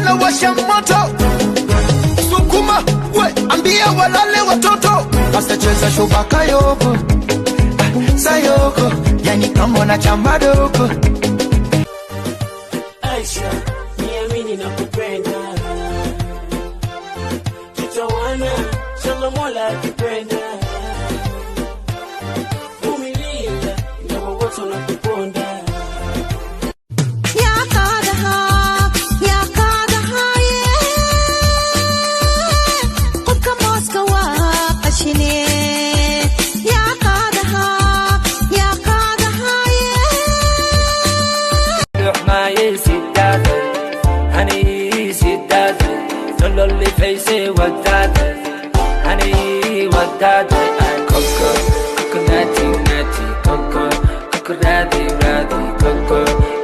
vijana washa moto, sukuma we ambia walale watoto, asacheza shuba kayoko sayoko, yani kama na chamba doko. Aisha, niamini na kupenda, tutawana shamba Mola akipenda. Vumilia ingawa wote wanakuponda. Lonely face what that honey what that coco coconutty nutty coco coconutty ratty coco.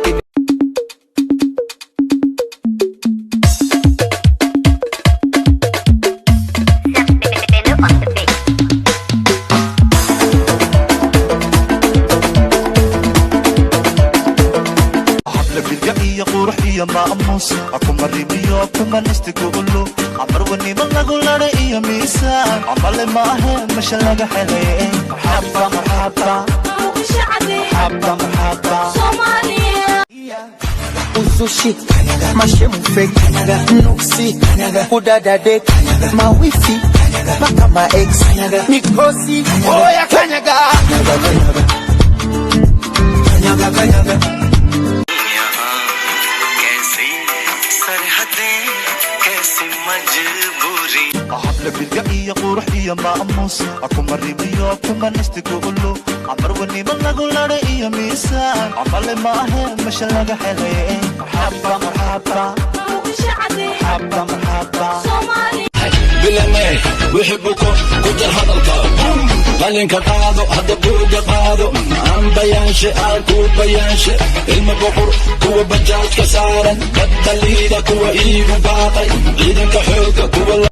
يا ماموس اكو مريبيو اكو منستقولو عمروني من اقول يا ميسان عمل ما هي مش لاقى حلي مرحبا مرحبا مرحبا مرحبا صوماليا uzushi mashemu fake nuksi udada dek mawifi mpaka ma ex mikosi oya kanyaga kanyaga kanyaga حبل بالقائية قروحية ماموس اكو مريبيو اكو منستقولو عمروني من اقول يا ميسان عمل ما هي مش لاقى حلي مرحبا مرحبا مرحبا مرحبا بالله ويحبكم كتر هذا القلب قالين كقاضو هذا بوجه قاضو عم بيانش الكو بيانش المبقر كو بجاج كسارا بدل ايدك وايد باطي ايدك حوك كو